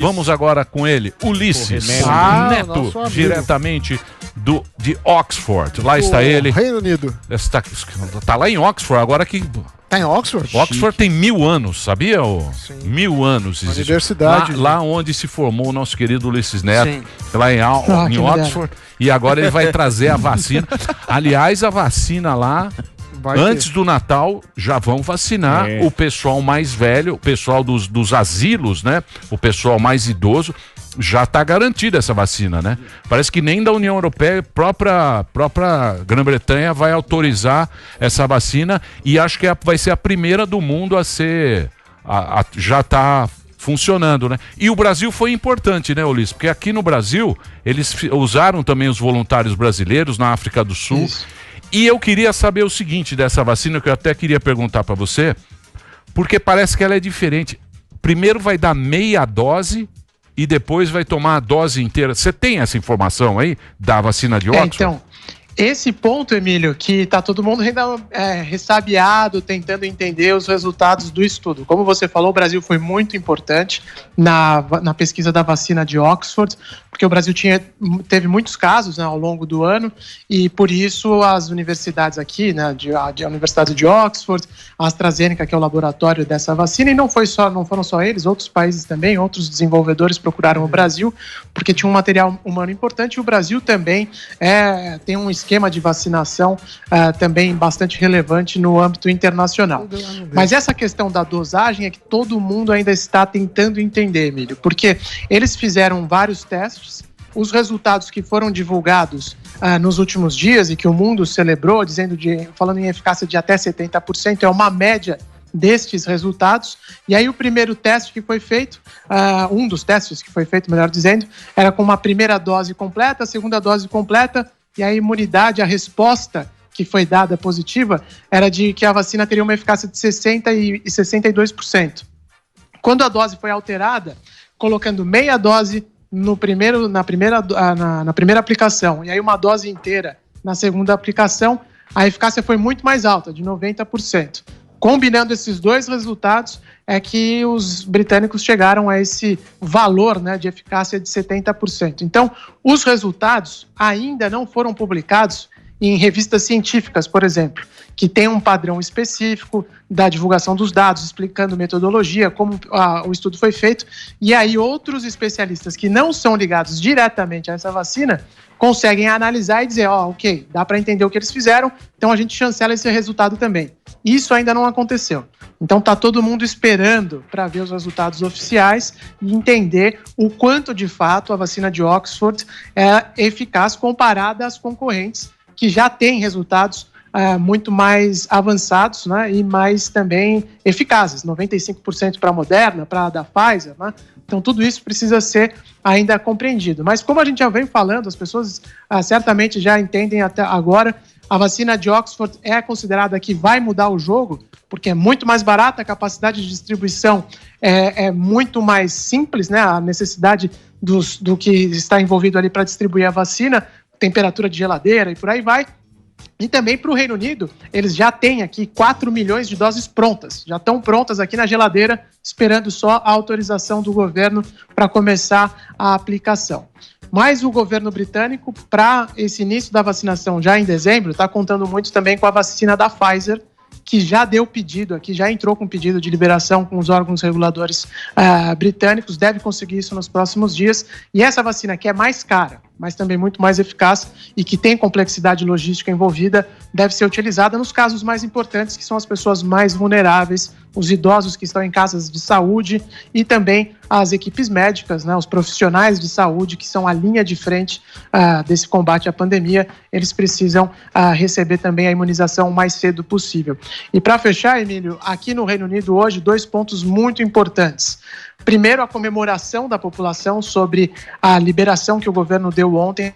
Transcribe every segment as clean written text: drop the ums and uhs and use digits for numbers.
Vamos agora com ele, Ulisses Neto, diretamente de Oxford. Lá está ele. Reino Unido. Tá lá em Oxford, agora que... Tá em Oxford? Oxford tem 1000 anos, sabia? 1000 anos existe. Universidade. Lá onde se formou o nosso querido Ulisses Neto. Sim. Lá em Oxford. E agora ele vai trazer a vacina. Aliás, a vacina lá... Antes do Natal, já vão vacinar o pessoal mais velho, o pessoal dos asilos, né? O pessoal mais idoso. Já está garantida essa vacina, né? Parece que nem da União Europeia, própria Grã-Bretanha vai autorizar essa vacina e acho que vai ser a primeira do mundo a ser... já está funcionando, né? E o Brasil foi importante, né, Ulisses? Porque aqui no Brasil, eles usaram também os voluntários brasileiros na África do Sul. Isso. E eu queria saber o seguinte dessa vacina, que eu até queria perguntar para você, porque parece que ela é diferente. Primeiro vai dar meia dose e depois vai tomar a dose inteira. Você tem essa informação aí da vacina de Oxford? Então, esse ponto, Emílio, que tá todo mundo ainda ressabiado, tentando entender os resultados do estudo. Como você falou, o Brasil foi muito importante na pesquisa da vacina de Oxford, porque o Brasil teve muitos casos, né, ao longo do ano, e por isso as universidades aqui, né, a Universidade de Oxford, a AstraZeneca, que é o laboratório dessa vacina, e não foram só eles, outros países também, outros desenvolvedores procuraram o Brasil, porque tinha um material humano importante, e o Brasil também tem um esquema de vacinação também bastante relevante no âmbito internacional. Mas essa questão da dosagem é que todo mundo ainda está tentando entender, Emílio, porque eles fizeram vários testes. Os resultados que foram divulgados nos últimos dias e que o mundo celebrou, falando em eficácia de até 70%, é uma média destes resultados. E aí o primeiro teste que foi feito, um dos testes que foi feito, melhor dizendo, era com uma primeira dose completa, a segunda dose completa, e a imunidade, a resposta que foi dada positiva, era de que a vacina teria uma eficácia de 60% e 62%. Quando a dose foi alterada, colocando meia dose na primeira aplicação e aí uma dose inteira na segunda aplicação, a eficácia foi muito mais alta, de 90%. Combinando esses dois resultados, é que os britânicos chegaram a esse valor, né, de eficácia de 70%. Então, os resultados ainda não foram publicados em revistas científicas, por exemplo, que tem um padrão específico da divulgação dos dados, explicando metodologia, como o estudo foi feito, e aí outros especialistas que não são ligados diretamente a essa vacina conseguem analisar e dizer, ok, dá para entender o que eles fizeram, então a gente chancela esse resultado também. Isso ainda não aconteceu. Então está todo mundo esperando para ver os resultados oficiais e entender o quanto de fato a vacina de Oxford é eficaz comparada às concorrentes, que já têm resultados muito mais avançados, né, e mais também eficazes, 95% para a Moderna, para a da Pfizer, né? Então tudo isso precisa ser ainda compreendido. Mas como a gente já vem falando, as pessoas certamente já entendem até agora, a vacina de Oxford é considerada que vai mudar o jogo, porque é muito mais barata, a capacidade de distribuição é muito mais simples, né, a necessidade do que está envolvido ali para distribuir a vacina, temperatura de geladeira e por aí vai. E também para o Reino Unido, eles já têm aqui 4 milhões de doses prontas, já estão prontas aqui na geladeira, esperando só a autorização do governo para começar a aplicação. Mas o governo britânico, para esse início da vacinação já em dezembro, está contando muito também com a vacina da Pfizer, que já deu pedido aqui, já entrou com pedido de liberação com os órgãos reguladores britânicos, deve conseguir isso nos próximos dias. E essa vacina, que é mais cara, mas também muito mais eficaz e que tem complexidade logística envolvida, deve ser utilizada nos casos mais importantes, que são as pessoas mais vulneráveis, os idosos que estão em casas de saúde e também as equipes médicas, né, os profissionais de saúde que são a linha de frente desse combate à pandemia, eles precisam receber também a imunização o mais cedo possível. E para fechar, Emílio, aqui no Reino Unido hoje, 2 pontos muito importantes. Primeiro, a comemoração da população sobre a liberação que o governo deu ontem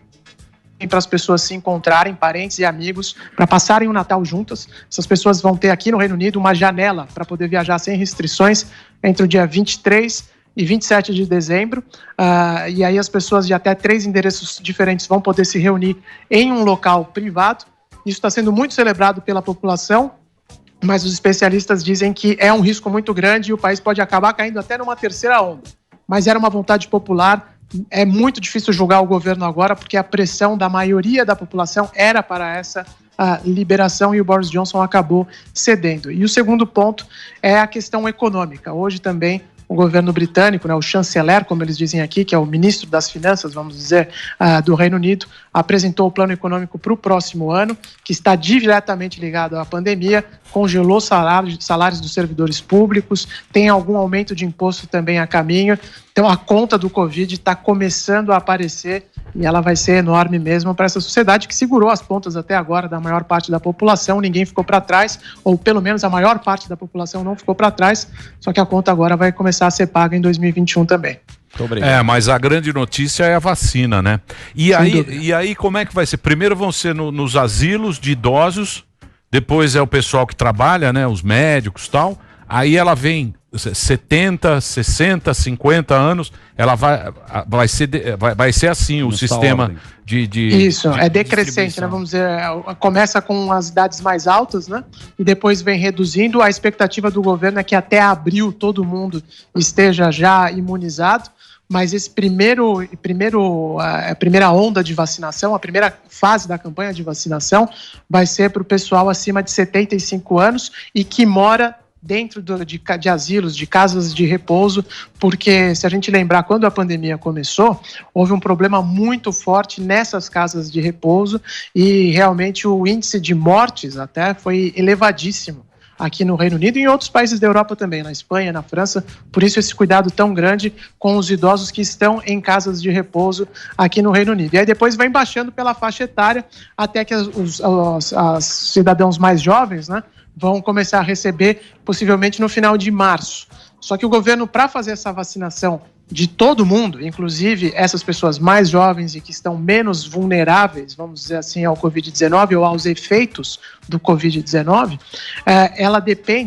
para as pessoas se encontrarem, parentes e amigos, para passarem o Natal juntas. Essas pessoas vão ter aqui no Reino Unido uma janela para poder viajar sem restrições entre o dia 23 e 27 de dezembro. E aí as pessoas de até 3 endereços diferentes vão poder se reunir em um local privado. Isso está sendo muito celebrado pela população, mas os especialistas dizem que é um risco muito grande e o país pode acabar caindo até numa terceira onda. mas era uma vontade popular. É muito difícil julgar o governo agora, porque a pressão da maioria da população era para essa liberação e o Boris Johnson acabou cedendo. E o segundo ponto é a questão econômica. Hoje também o governo britânico, né, o chanceler, como eles dizem aqui, que é o ministro das Finanças, vamos dizer, do Reino Unido, apresentou o plano econômico para o próximo ano, que está diretamente ligado à pandemia, congelou salários dos servidores públicos, tem algum aumento de imposto também a caminho. Então a conta do Covid está começando a aparecer e ela vai ser enorme mesmo para essa sociedade que segurou as pontas até agora da maior parte da população, ninguém ficou para trás, ou pelo menos a maior parte da população não ficou para trás, só que a conta agora vai começar a ser paga em 2021 também. Mas a grande notícia é a vacina, né? E aí como é que vai ser? Primeiro vão ser nos asilos de idosos, depois é o pessoal que trabalha, né? Os médicos e tal. Aí ela vem 70, 60, 50 anos, ela vai ser assim o sistema de Isso, é decrescente, né? Vamos dizer, começa com as idades mais altas, né? E depois vem reduzindo. A expectativa do governo é que até abril todo mundo esteja já imunizado. Mas esse a primeira onda de vacinação, a primeira fase da campanha de vacinação vai ser para o pessoal acima de 75 anos e que mora dentro de asilos, de casas de repouso, porque se a gente lembrar, quando a pandemia começou, houve um problema muito forte nessas casas de repouso e realmente o índice de mortes até foi elevadíssimo aqui no Reino Unido e em outros países da Europa também, na Espanha, na França, por isso esse cuidado tão grande com os idosos que estão em casas de repouso aqui no Reino Unido. E aí depois vai baixando pela faixa etária até que os cidadãos mais jovens, né, vão começar a receber possivelmente no final de março. Só que o governo, para fazer essa vacinação de todo mundo, inclusive essas pessoas mais jovens e que estão menos vulneráveis, vamos dizer assim, ao Covid-19 ou aos efeitos do Covid-19,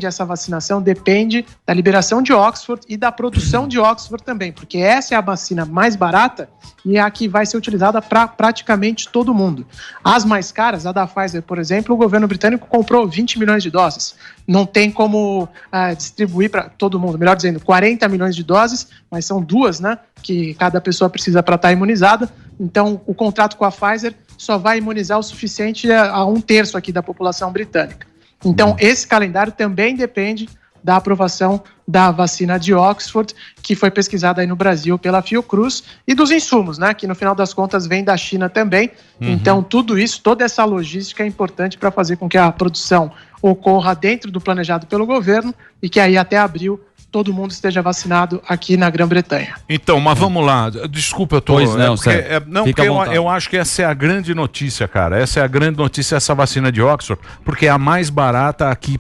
essa vacinação depende da liberação de Oxford e da produção de Oxford também, porque essa é a vacina mais barata e é a que vai ser utilizada para praticamente todo mundo. As mais caras, a da Pfizer, por exemplo, o governo britânico comprou 20 milhões de doses. Não tem como distribuir para todo mundo, melhor dizendo, 40 milhões de doses, mas são 2, né, que cada pessoa precisa para estar imunizada. Então, o contrato com a Pfizer só vai imunizar o suficiente a 1/3 aqui da população britânica. Então, esse calendário também depende da aprovação da vacina de Oxford, que foi pesquisada aí no Brasil pela Fiocruz, e dos insumos, né, que no final das contas vem da China também. Então, tudo isso, toda essa logística é importante para fazer com que a produção ocorra dentro do planejado pelo governo e que aí até abril todo mundo esteja vacinado aqui na Grã-Bretanha. Então, mas vamos lá. Desculpa, eu tô... eu acho que essa é a grande notícia, cara. Essa é a grande notícia, essa vacina de Oxford, porque é a mais barata aqui.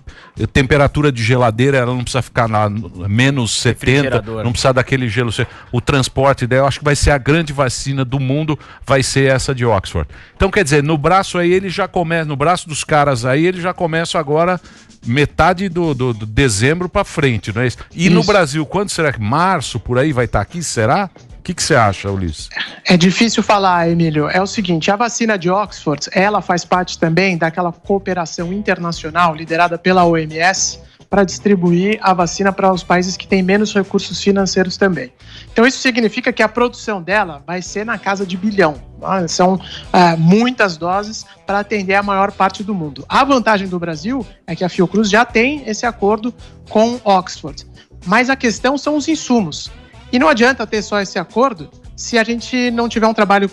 Temperatura de geladeira, ela não precisa ficar na menos 70, não precisa daquele gelo. O transporte dela, eu acho que vai ser a grande vacina do mundo, vai ser essa de Oxford. Então, quer dizer, no braço aí, ele já começa, no braço dos caras aí, ele já começa agora metade do dezembro para frente, não é isso? E no Brasil, quando será que? Março, por aí vai estar aqui, será? O que você acha, Ulisses? É difícil falar, Emílio. É o seguinte, a vacina de Oxford, ela faz parte também daquela cooperação internacional liderada pela OMS para distribuir a vacina para os países que têm menos recursos financeiros também. Então isso significa que a produção dela vai ser na casa de 1 bilhão. São muitas doses para atender a maior parte do mundo. A vantagem do Brasil é que a Fiocruz já tem esse acordo com Oxford. Mas a questão são os insumos. E não adianta ter só esse acordo se a gente não tiver um trabalho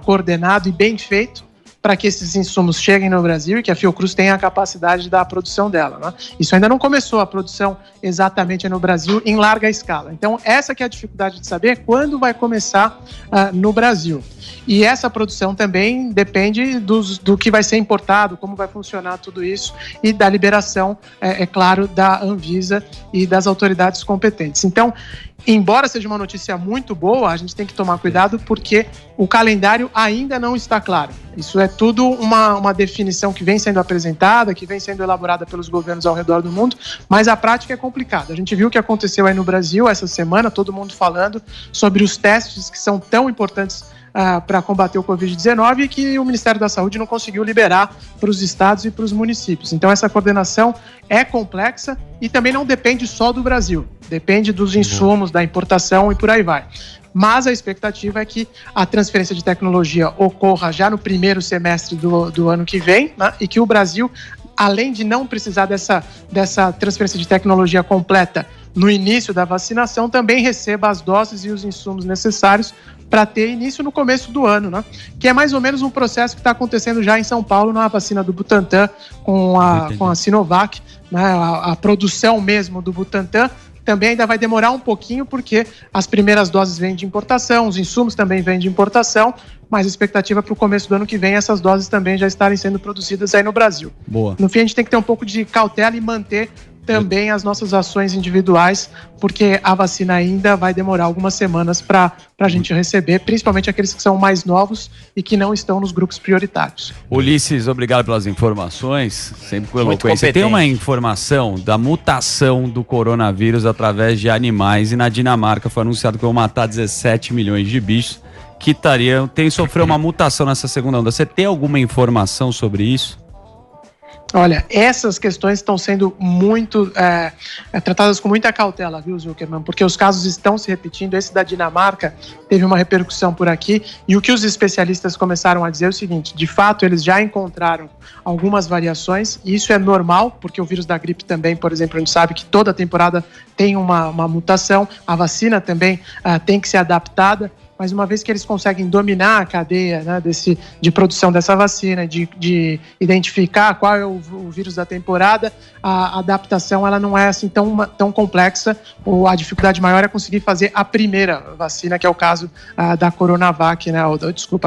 coordenado e bem feito para que esses insumos cheguem no Brasil e que a Fiocruz tenha a capacidade da produção dela, né? Isso ainda não começou a produção exatamente no Brasil em larga escala. Então, essa que é a dificuldade de saber quando vai começar no Brasil. E essa produção também depende do que vai ser importado, como vai funcionar tudo isso e da liberação, é claro, da Anvisa e das autoridades competentes. Então, embora seja uma notícia muito boa, a gente tem que tomar cuidado porque o calendário ainda não está claro. Isso é tudo uma definição que vem sendo apresentada, que vem sendo elaborada pelos governos ao redor do mundo, mas a prática é complicada. A gente viu o que aconteceu aí no Brasil essa semana, todo mundo falando sobre os testes que são tão importantes para combater o Covid-19 e que o Ministério da Saúde não conseguiu liberar para os estados e para os municípios. Então essa coordenação é complexa e também não depende só do Brasil. depende dos insumos, da importação e por aí vai. Mas a expectativa é que a transferência de tecnologia ocorra já no primeiro semestre do ano que vem, né? E que o Brasil, além de não precisar dessa transferência de tecnologia completa no início da vacinação, também receba as doses e os insumos necessários para ter início no começo do ano, né? Que é mais ou menos um processo que está acontecendo já em São Paulo na vacina do Butantan com a Sinovac, né? A produção mesmo do Butantan também ainda vai demorar um pouquinho, porque as primeiras doses vêm de importação, os insumos também vêm de importação, mas a expectativa para o começo do ano que vem essas doses também já estarem sendo produzidas aí no Brasil. Boa. No fim, a gente tem que ter um pouco de cautela e manter também as nossas ações individuais, porque a vacina ainda vai demorar algumas semanas para a gente receber, principalmente aqueles que são mais novos e que não estão nos grupos prioritários. Ulisses, obrigado pelas informações, sempre com eloquência. Tem uma informação da mutação do coronavírus através de animais, e na Dinamarca foi anunciado que vão matar 17 milhões de bichos que sofreu uma mutação nessa segunda onda. Você tem alguma informação sobre isso? Olha, essas questões estão sendo muito tratadas com muita cautela, viu, Zuckerman? Porque os casos estão se repetindo. Esse da Dinamarca teve uma repercussão por aqui, e o que os especialistas começaram a dizer é o seguinte: de fato, eles já encontraram algumas variações, e isso é normal, porque o vírus da gripe também, por exemplo, a gente sabe que toda temporada tem uma mutação, a vacina também tem que ser adaptada. Mas uma vez que eles conseguem dominar a cadeia, né, de produção dessa vacina, de identificar qual é o vírus da temporada, a adaptação ela não é assim tão complexa. A dificuldade maior é conseguir fazer a primeira vacina, que é o caso da Coronavac, né,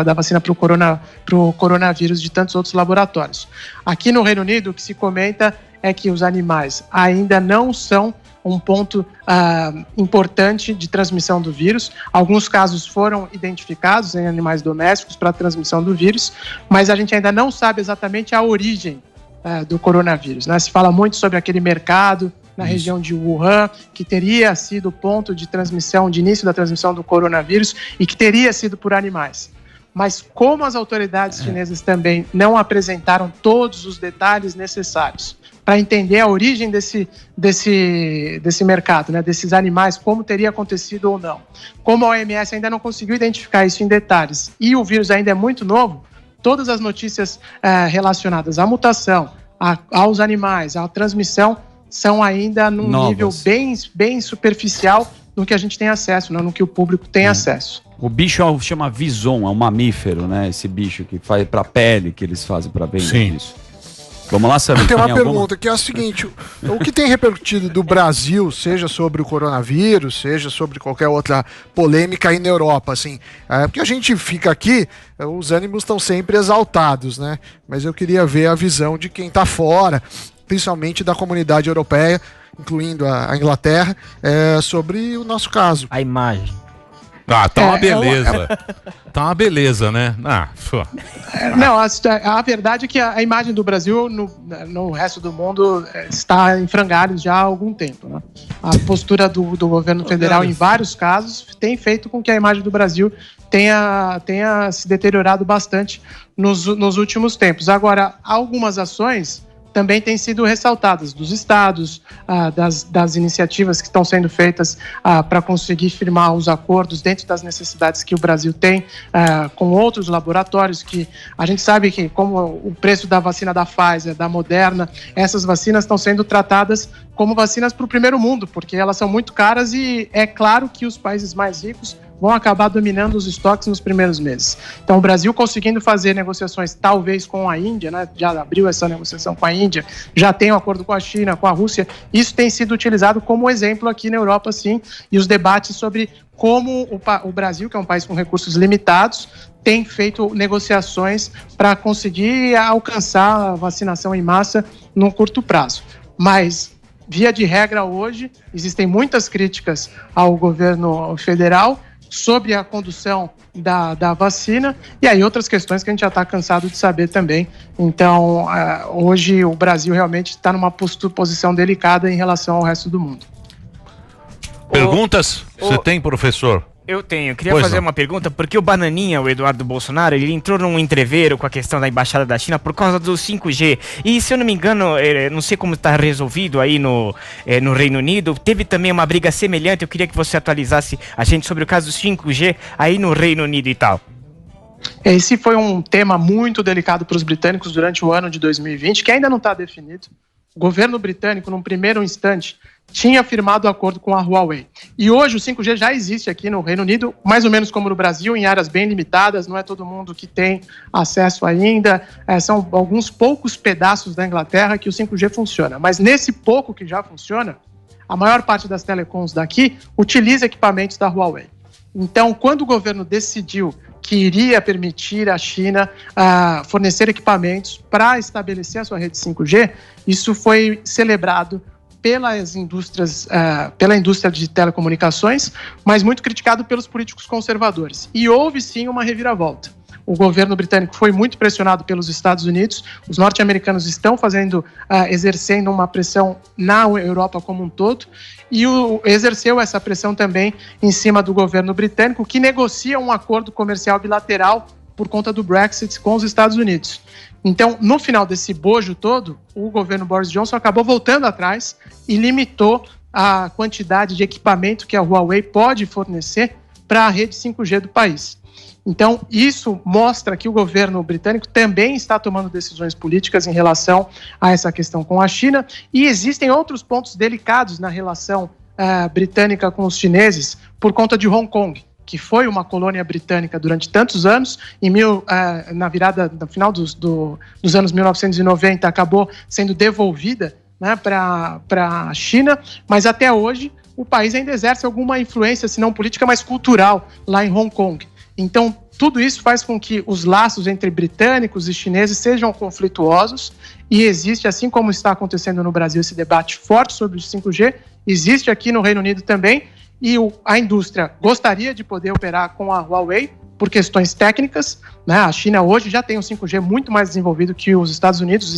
da vacina para o coronavírus de tantos outros laboratórios. Aqui no Reino Unido, o que se comenta é que os animais ainda não são um ponto importante de transmissão do vírus. Alguns casos foram identificados em animais domésticos para a transmissão do vírus, mas a gente ainda não sabe exatamente a origem do coronavírus, né? Se fala muito sobre aquele mercado na região de Wuhan, que teria sido o ponto de transmissão, de início da transmissão do coronavírus, e que teria sido por animais. Mas como as autoridades chinesas também não apresentaram todos os detalhes necessários para entender a origem desse mercado, né, desses animais, como teria acontecido ou não. Como a OMS ainda não conseguiu identificar isso em detalhes e o vírus ainda é muito novo, todas as notícias relacionadas à mutação, aos animais, à transmissão, são ainda num nível bem superficial no que a gente tem acesso, não no que o público tem acesso. O bicho chama vison, é um mamífero, né? Esse bicho que faz pra pele, que eles fazem pra vender. Sim. Isso. Vamos lá, Samir. Tem uma pergunta que é a seguinte: o que tem repercutido do Brasil, seja sobre o coronavírus, seja sobre qualquer outra polêmica aí na Europa, assim, porque a gente fica aqui, os ânimos estão sempre exaltados, né? Mas eu queria ver a visão de quem tá fora, principalmente da comunidade europeia, incluindo a Inglaterra, sobre o nosso caso. A imagem. Tá uma beleza. Tá uma beleza, né? Não, a verdade é que a imagem do Brasil no resto do mundo está em frangalhos já há algum tempo, né? A postura do governo federal, em vários casos, tem feito com que a imagem do Brasil tenha se deteriorado bastante nos últimos tempos. Agora, algumas ações também têm sido ressaltadas dos estados, das iniciativas que estão sendo feitas para conseguir firmar os acordos dentro das necessidades que o Brasil tem com outros laboratórios, que a gente sabe que, como o preço da vacina da Pfizer, da Moderna, essas vacinas estão sendo tratadas como vacinas para o primeiro mundo, porque elas são muito caras e é claro que os países mais ricos vão acabar dominando os estoques nos primeiros meses. Então, o Brasil conseguindo fazer negociações, talvez com a Índia, né? Já abriu essa negociação com a Índia, já tem um acordo com a China, com a Rússia. Isso tem sido utilizado como exemplo aqui na Europa, sim, e os debates sobre como o Brasil, que é um país com recursos limitados, tem feito negociações para conseguir alcançar a vacinação em massa no curto prazo. Mas, via de regra, hoje, existem muitas críticas ao governo federal sobre a condução da vacina, e aí outras questões que a gente já está cansado de saber também. Então, hoje o Brasil realmente está numa posição delicada em relação ao resto do mundo. Perguntas? Você tem, professor? Eu tenho. Queria fazer uma pergunta, porque o Bananinha, o Eduardo Bolsonaro, ele entrou num entreveiro com a questão da embaixada da China por causa do 5G. E, se eu não me engano, não sei como está resolvido aí no Reino Unido, teve também uma briga semelhante. Eu queria que você atualizasse a gente sobre o caso do 5G aí no Reino Unido e tal. Esse foi um tema muito delicado para os britânicos durante o ano de 2020, que ainda não está definido. O governo britânico, num primeiro instante, tinha firmado o acordo com a Huawei. E hoje o 5G já existe aqui no Reino Unido, mais ou menos como no Brasil, em áreas bem limitadas, não é todo mundo que tem acesso ainda, são alguns poucos pedaços da Inglaterra que o 5G funciona. Mas nesse pouco que já funciona, a maior parte das telecoms daqui utiliza equipamentos da Huawei. Então, quando o governo decidiu que iria permitir à China fornecer equipamentos para estabelecer a sua rede 5G, isso foi celebrado pela indústria de telecomunicações, mas muito criticado pelos políticos conservadores. E houve sim uma reviravolta. O governo britânico foi muito pressionado pelos Estados Unidos, os norte-americanos estão exercendo uma pressão na Europa como um todo, e exerceu essa pressão também em cima do governo britânico, que negocia um acordo comercial bilateral por conta do Brexit com os Estados Unidos. Então, no final desse bojo todo, o governo Boris Johnson acabou voltando atrás e limitou a quantidade de equipamento que a Huawei pode fornecer para a rede 5G do país. Então, isso mostra que o governo britânico também está tomando decisões políticas em relação a essa questão com a China, e existem outros pontos delicados na relação britânica com os chineses por conta de Hong Kong, que foi uma colônia britânica durante tantos anos, no final dos anos 1990 acabou sendo devolvida, né, para a China, mas até hoje o país ainda exerce alguma influência, se não política, mas cultural lá em Hong Kong. Então, tudo isso faz com que os laços entre britânicos e chineses sejam conflituosos, e existe, assim como está acontecendo no Brasil, esse debate forte sobre o 5G, existe aqui no Reino Unido também, e a indústria gostaria de poder operar com a Huawei por questões técnicas, né? A China hoje já tem um 5G muito mais desenvolvido que os Estados Unidos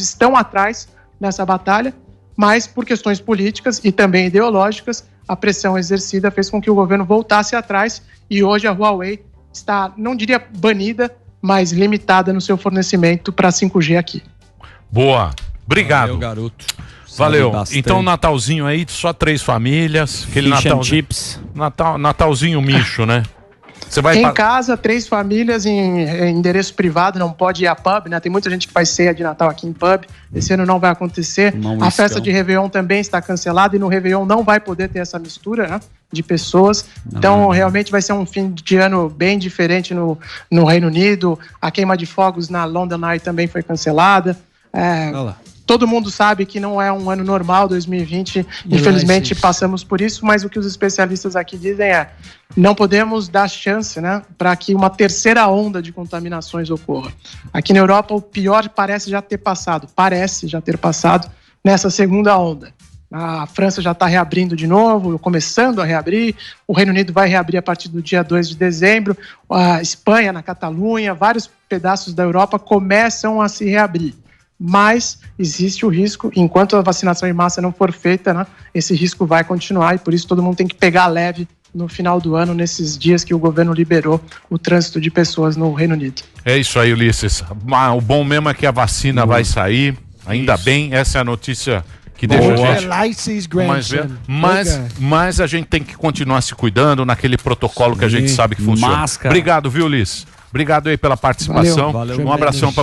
estão atrás nessa batalha, mas por questões políticas e também ideológicas, a pressão exercida fez com que o governo voltasse atrás, e hoje a Huawei está, não diria banida, mas limitada no seu fornecimento para 5G aqui. Boa, obrigado. Valeu, garoto. Valeu. Então, Natalzinho aí, só 3 famílias. Aquele chips. Natalzinho micho, né? Você vai em casa, 3 famílias em endereço privado, não pode ir a pub, né? Tem muita gente que faz ceia de Natal aqui em pub. Esse ano não vai acontecer. A festa de Réveillon também está cancelada, e no Réveillon não vai poder ter essa mistura, né, de pessoas. Então, realmente vai ser um fim de ano bem diferente no Reino Unido. A queima de fogos na London Eye também foi cancelada. Todo mundo sabe que não é um ano normal, 2020. Infelizmente, passamos por isso, mas o que os especialistas aqui dizem é: não podemos dar chance, né, para que uma terceira onda de contaminações ocorra. Aqui na Europa, o pior parece já ter passado nessa segunda onda. A França já está reabrindo de novo, começando a reabrir. O Reino Unido vai reabrir a partir do dia 2 de dezembro. A Espanha, na Catalunha, vários pedaços da Europa começam a se reabrir. Mas existe o risco, enquanto a vacinação em massa não for feita, né, esse risco vai continuar, e por isso todo mundo tem que pegar leve no final do ano, nesses dias que o governo liberou o trânsito de pessoas no Reino Unido. É isso aí, Ulisses. O bom mesmo é que a vacina vai sair, ainda bem, essa é a notícia que deixa a gente mas a gente tem que continuar se cuidando naquele protocolo que a gente sabe que funciona. Máscara. Obrigado, viu, Ulisses? Obrigado aí pela participação. Valeu. Um abração para